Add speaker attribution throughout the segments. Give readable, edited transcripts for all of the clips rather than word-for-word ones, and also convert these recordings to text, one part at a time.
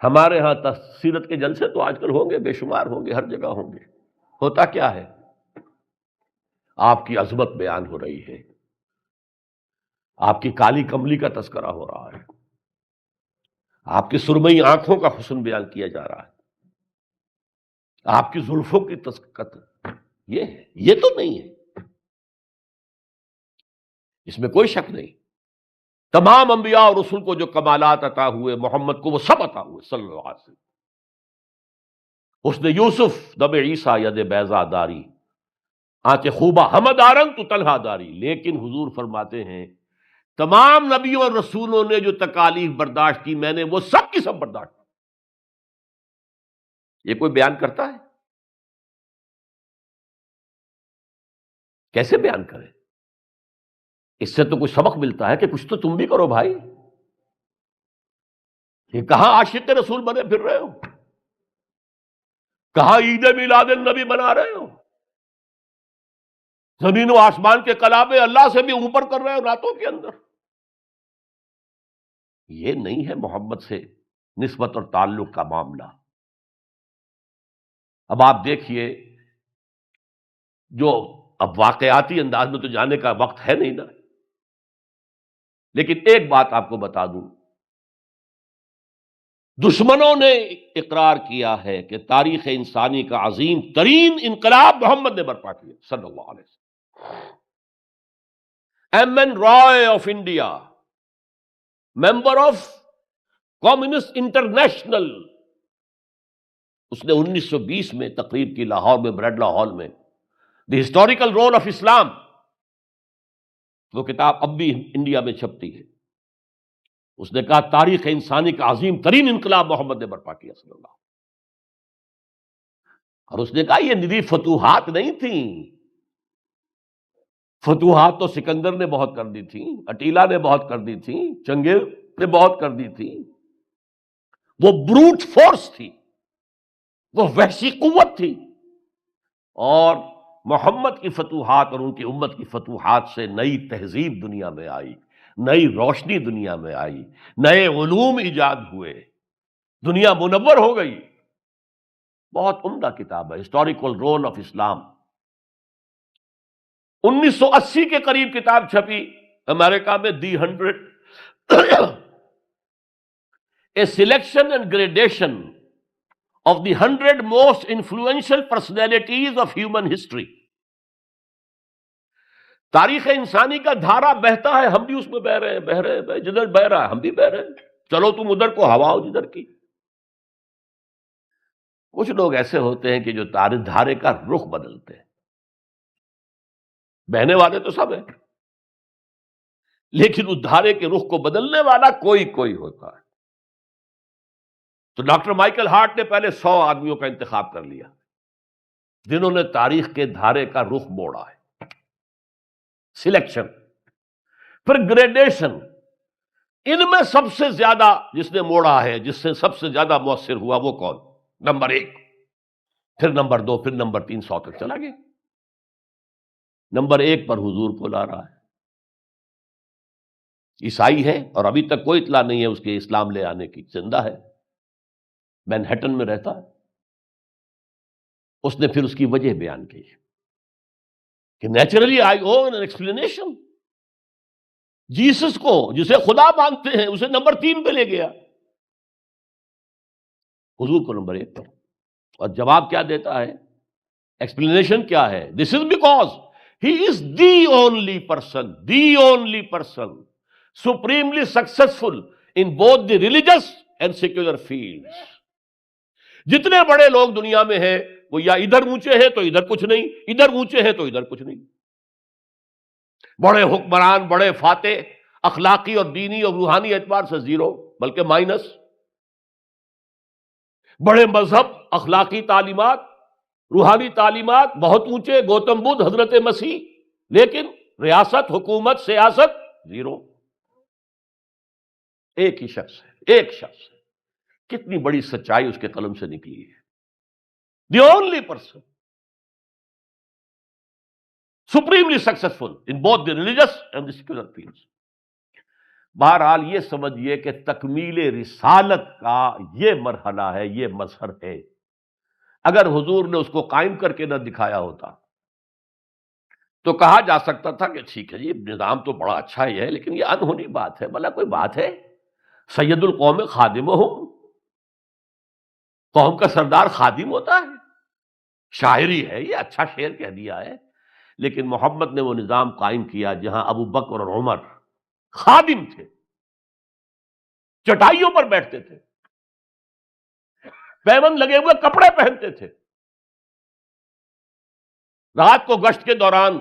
Speaker 1: ہمارے ہاں سیرت کے جلسے تو آج کل ہوں گے، بے شمار ہوں گے، ہر جگہ ہوں گے۔ ہوتا کیا ہے؟ آپ کی عظمت بیان ہو رہی ہے، آپ کی کالی کملی کا تذکرہ ہو رہا ہے، آپ کی سرمئی آنکھوں کا حسن بیان کیا جا رہا ہے، آپ کی زلفوں کی یہ ہے، یہ تو نہیں ہے، اس میں کوئی شک نہیں۔ تمام انبیاء اور رسول کو جو کمالات عطا ہوئے، محمد کو وہ سب عطا ہوئے صلی اللہ علیہ وسلم۔ حسن یوسف دم عیسیٰ ید بیضا داری، آنچ خوبہ ہمد آرنگ تو تنہا داری۔ لیکن حضور فرماتے ہیں تمام نبیوں اور رسولوں نے جو تکالیف برداشت کی، میں نے وہ سب کی سب برداشت کی۔ یہ کوئی بیان کرتا ہے؟ کیسے بیان کرے؟ اس سے تو کچھ سبق ملتا ہے کہ کچھ تو تم بھی کرو بھائی۔ یہ کہاں عاشق رسول بنے پھر رہے ہو؟ کہاں عید میلاد النبی بنا رہے ہو؟ زمین و آسمان کے کلابے اللہ سے بھی اوپر کر رہے ہو راتوں کے اندر۔ یہ نہیں ہے محمد سے نسبت اور تعلق کا معاملہ۔ اب آپ دیکھیے، جو اب واقعاتی انداز میں تو جانے کا وقت ہے نہیں نا، لیکن ایک بات آپ کو بتا دوں، دشمنوں نے اقرار کیا ہے کہ تاریخ انسانی کا عظیم ترین انقلاب محمد نے برپا کیا صلی اللہ علیہ وسلم۔ M N Roy of India, member of communist international, اس نے 1920 میں تقریر کی لاہور میں، بریڈلا ہال میں، دی ہسٹوریکل رول آف اسلام، وہ کتاب اب بھی انڈیا میں چھپتی ہے۔ اس نے کہا تاریخ انسانی کا عظیم ترین انقلاب محمد نے برپا کیا صلی اللہ، اور اس نے کہا یہ ندی فتوحات نہیں تھیں، فتوحات تو سکندر نے بہت کر دی تھی، اٹیلا نے بہت کر دی تھی، چنگیز نے بہت کر دی تھی، وہ بروٹ فورس تھی، وہ وحشی قوت تھی، اور محمد کی فتوحات اور ان کی امت کی فتوحات سے نئی تہذیب دنیا میں آئی، نئی روشنی دنیا میں آئی، نئے علوم ایجاد ہوئے، دنیا منور ہو گئی۔ بہت عمدہ کتاب ہے، ہسٹوریکل رول آف اسلام۔ 1980 کے قریب کتاب چھپی امریکہ میں، دی 100 a selection and gradation of the 100 most influential personalities of human history. تاریخ انسانی کا دھارا بہتا ہے، ہم بھی اس میں بہ رہے ہیں، بہ رہے ہیں، جدھر بہ رہا ہے ہم بھی بہ رہے ہیں، چلو تم ادھر کو ہوا ہو جدھر کی۔ کچھ لوگ ایسے ہوتے ہیں کہ جو دھارے کا رخ بدلتے ہیں، بہنے والے تو سب ہیں، لیکن اس دھارے کے رخ کو بدلنے والا کوئی کوئی ہوتا ہے۔ تو ڈاکٹر مائیکل ہارٹ نے پہلے 100 آدمیوں کا انتخاب کر لیا جنہوں نے تاریخ کے دھارے کا رخ موڑا ہے، سلیکشن، پھر گریڈیشن۔ ان میں سب سے زیادہ جس نے موڑا ہے، جس سے سب سے زیادہ مؤثر ہوا، وہ کون؟ نمبر 1، پھر نمبر 2، پھر نمبر 3، 100 تک چلا گیا۔ نمبر 1 پر حضور کو لا رہا ہے، عیسائی ہے اور ابھی تک کوئی اطلاع نہیں ہے اس کے اسلام لے آنے کی، زندہ ہے، مینہٹن میں رہتا ہے۔ اس نے پھر اس کی وجہ بیان کی کہ naturally I O an explanation. Jesus کو جسے خدا مانتے ہیں اسے نمبر 3 پہ لے گیا، حضور کو نمبر 1 پر، اور جواب کیا دیتا ہے؟ ایکسپلینیشن کیا ہے؟ This is because he is the only person supremely successful in both the religious and secular fields۔ جتنے بڑے لوگ دنیا میں ہیں وہ یا ادھر اونچے ہیں تو ادھر کچھ نہیں، ادھر اونچے ہیں تو ادھر کچھ نہیں۔ بڑے حکمران، بڑے فاتح، اخلاقی اور دینی اور روحانی اعتبار سے 0 بلکہ مائنس۔ بڑے مذہب، اخلاقی تعلیمات، روحانی تعلیمات بہت اونچے، گوتم بدھ، حضرت مسیح، لیکن ریاست، حکومت، سیاست 0۔ ایک ہی شخص ہے، ایک شخص ہے، کتنی بڑی سچائی اس کے قلم سے نکلی ہے۔ دی only person supremely successful in both the religious and the secular fields۔ بہرحال یہ سمجھیے کہ تکمیل رسالت کا یہ مرحلہ ہے، یہ مظہر ہے۔ اگر حضور نے اس کو قائم کر کے نہ دکھایا ہوتا تو کہا جا سکتا تھا کہ ٹھیک ہے جی، نظام تو بڑا اچھا ہی ہے، لیکن یہ انہونی بات ہے، بھلا کوئی بات ہے؟ سید القوم خادمہم، قوم کا سردار خادم ہوتا ہے؟ شاعری ہے یہ، اچھا شعر کہہ دیا ہے، لیکن محمد نے وہ نظام قائم کیا جہاں ابو بکر اور عمر خادم تھے، چٹائیوں پر بیٹھتے تھے، پیون لگے ہوئے کپڑے پہنتے تھے، رات کو گشت کے دوران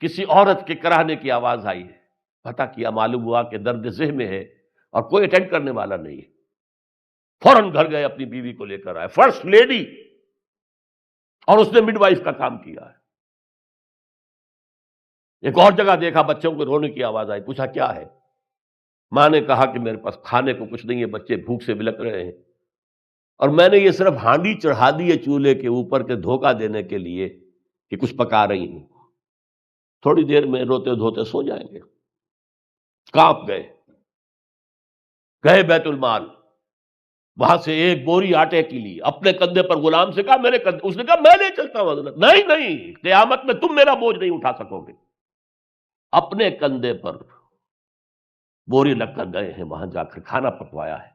Speaker 1: کسی عورت کے کراہنے کی آواز آئی ہے، پتہ کیا، معلوم ہوا کہ درد ذہن میں ہے اور کوئی اٹینڈ کرنے والا نہیں ہے، فوراً گھر گئے، اپنی بیوی کو لے کر آئے، فرسٹ لیڈی، اور اس نے مڈ وائف کا کام کیا ہے۔ ایک اور جگہ دیکھا، بچوں کو رونے کی آواز آئی، پوچھا کیا ہے؟ ماں نے کہا کہ میرے پاس کھانے کو کچھ نہیں ہے، بچے بھوک سے بلک رہے ہیں، اور میں نے یہ صرف ہانڈی چڑھا دی ہے چولہے کے اوپر کے دھوکہ دینے کے لیے کہ کچھ پکا رہی ہوں، تھوڑی دیر میں روتے دھوتے سو جائیں گے۔ کانپ گئے، گئے بیت المال، وہاں سے ایک بوری آٹے کی لی، اپنے کندھے پر، غلام سے کہا میرے کندھے، اس نے کہا میں نہیں چلتا ہوں حضرت۔ نہیں نہیں، قیامت میں تم میرا بوجھ نہیں اٹھا سکو گے۔ اپنے کندھے پر بوری لگ کر گئے ہیں، وہاں جا کر کھانا پکوایا ہے۔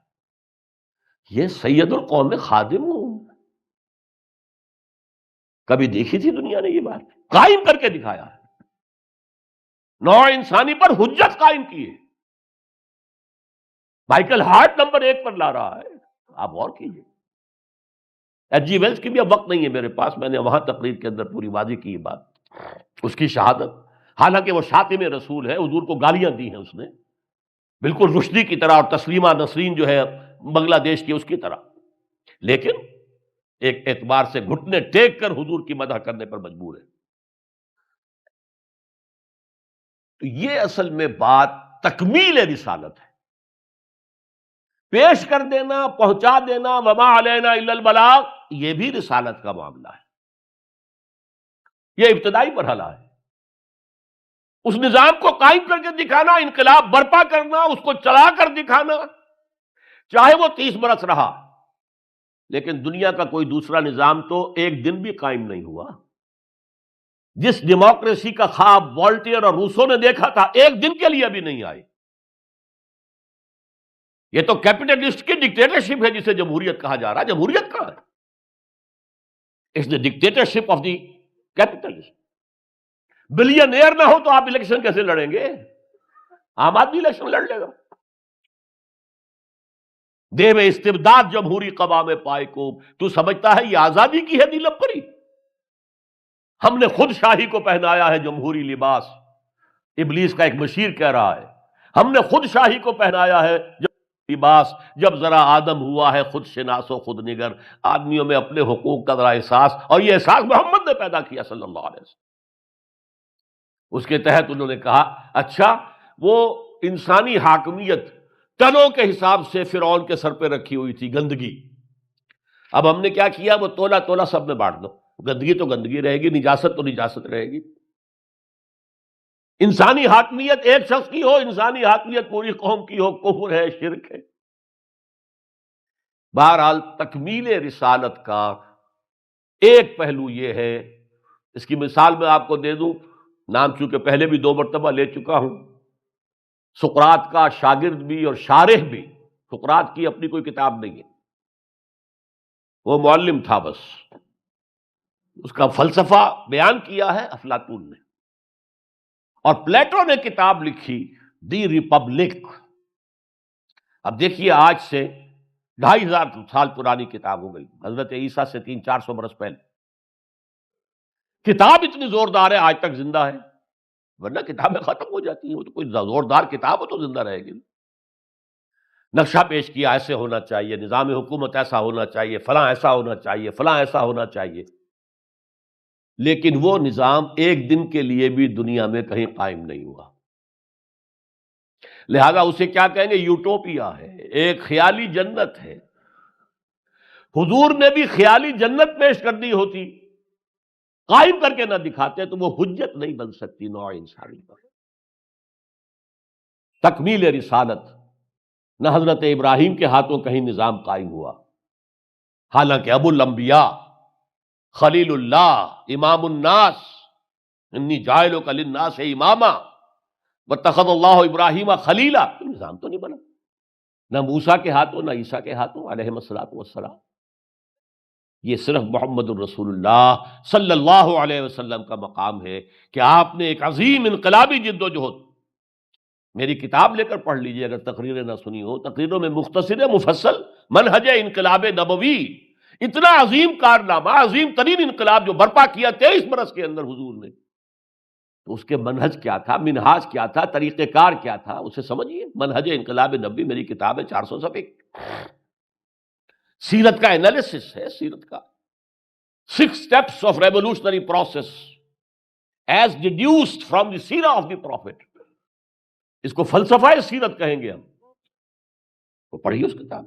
Speaker 1: یہ سید القوم خادم ہوں، کبھی دیکھی تھی دنیا نے یہ بات؟ قائم کر کے دکھایا ہے، نوع انسانی پر حجت قائم کی ہے۔ مائیکل ہارٹ نمبر 1 پر لا رہا ہے، آپ غور کیجئے۔ ایچ جی ویلز کی بھی اب وقت نہیں ہے میرے پاس، میں نے وہاں تقریر کے اندر پوری واضح کی یہ بات، اس کی شہادت، حالانکہ وہ شاتم رسول ہے، حضور کو گالیاں دی ہیں اس نے، بالکل رشدی کی طرح، اور تسلیمہ نسرین جو ہے بنگلہ دیش کی، اس کی طرح، لیکن ایک اعتبار سے گھٹنے ٹیک کر حضور کی مدح کرنے پر مجبور ہے۔ تو یہ اصل میں بات تکمیل رسالت ہے، پیش کر دینا، پہنچا دینا، وما علینا الا البلاغ، یہ بھی رسالت کا معاملہ ہے، یہ ابتدائی مرحلہ ہے۔ اس نظام کو قائم کر کے دکھانا، انقلاب برپا کرنا، اس کو چلا کر دکھانا، چاہے وہ 30 برس رہا، لیکن دنیا کا کوئی دوسرا نظام تو ایک دن بھی قائم نہیں ہوا۔ جس ڈیموکریسی کا خواب والٹیئر اور روسو نے دیکھا تھا، ایک دن کے لیے بھی نہیں آئی۔ یہ تو کیپٹلسٹ کی ڈکٹیٹرشپ ہے جسے جمہوریت کہا جا رہا ہے۔ جمہوریت کہاں ہے؟ It's the dictatorship of the capitalist. Billionaire نہ ہو تو آپ الیکشن کیسے لڑیں گے؟ عام آدمی الیکشن لڑ لے گا۔ دے میں استبداد جمہوری قوام پائے کو، تو سمجھتا ہے یہ آزادی کی ہے نیلم پری؟ ہم نے خود شاہی کو پہنایا ہے جمہوری لباس، ابلیس کا ایک مشیر کہہ رہا ہے، ہم نے خود شاہی کو پہنایا ہے لباس، جب ذرا آدم ہوا ہے خود شناس و خود نگر۔ آدمیوں میں اپنے حقوق کا ذرا احساس، اور یہ احساس محمد نے پیدا کیا صلی اللہ علیہ وسلم۔ اس کے تحت انہوں نے کہا اچھا وہ انسانی حاکمیت ٹنوں کے حساب سے فرعون کے سر پہ رکھی ہوئی تھی، گندگی، اب ہم نے کیا کیا، وہ تولا تولا سب میں بانٹ دو، گندگی تو گندگی رہے گی، نجاست تو نجاست رہے گی۔ انسانی حاکمیت ایک شخص کی ہو، انسانی حاکمیت پوری قوم کی ہو، کفر ہے، شرک ہے۔ بہرحال تکمیل رسالت کا ایک پہلو یہ ہے، اس کی مثال میں آپ کو دے دوں، نام چونکہ پہلے بھی 2 مرتبہ لے چکا ہوں، سقراط کا شاگرد بھی اور شارح بھی، سقراط کی اپنی کوئی کتاب نہیں ہے، وہ معلم تھا بس، اس کا فلسفہ بیان کیا ہے افلاطون نے، اور پلیٹو نے کتاب لکھی دی ریپبلک۔ اب دیکھیے آج سے 2500 سال پرانی کتاب ہو گئی، حضرت عیسیٰ سے 300-400 برس پہلے، کتاب اتنی زوردار ہے آج تک زندہ ہے، ورنہ کتابیں ختم ہو جاتی ہیں، وہ تو کوئی زوردار کتاب ہو تو زندہ رہے گی۔ نقشہ پیش کیا، ایسے ہونا چاہیے، نظام حکومت ایسا ہونا چاہیے، فلاں ایسا ہونا چاہیے، فلاں ایسا ہونا چاہیے، لیکن وہ نظام ایک دن کے لیے بھی دنیا میں کہیں قائم نہیں ہوا، لہذا اسے کیا کہیں گے؟ یوٹوپیا ہے، ایک خیالی جنت ہے۔ حضور نے بھی خیالی جنت پیش کر دی ہوتی، قائم کر کے نہ دکھاتے تو وہ حجت نہیں بن سکتی نوع انسانی پر۔ تکمیل رسالت، نہ حضرت ابراہیم کے ہاتھوں کہیں نظام قائم ہوا، حالانکہ ابو الانبیاء، خلیل اللہ، امام الناس، انی جاعلک للناس اماما واتخذ اللہ ابراہیم خلیلا، نظام تو نہیں بنا، نہ موسیٰ کے ہاتھوں نہ عیسیٰ کے ہاتھوں علیہم الصلوۃ والسلام۔ یہ صرف محمد الرسول اللہ صلی اللہ علیہ وسلم کا مقام ہے کہ آپ نے ایک عظیم انقلابی جد و جہد، میری کتاب لے کر پڑھ لیجئے اگر تقریریں نہ سنی ہو، تقریروں میں مختصر مفصل منہج انقلاب نبوی، اتنا عظیم کارنامہ، عظیم ترین انقلاب جو برپا کیا 23 برس کے اندر حضور نے، تو اس کے منہج کیا تھا، منہاج کیا تھا، طریقہ کار کیا تھا، اسے سمجھیے۔ منہج انقلاب نبوی میری کتاب ہے، 400 صفحے، سیرت کا انالیسس ہے، سیرت کا 6 steps of revolutionary process as deduced from the سیرہ of the prophet، اس کو فلسفہ سیرت کہیں گے ہم، تو پڑھیے اس کتاب۔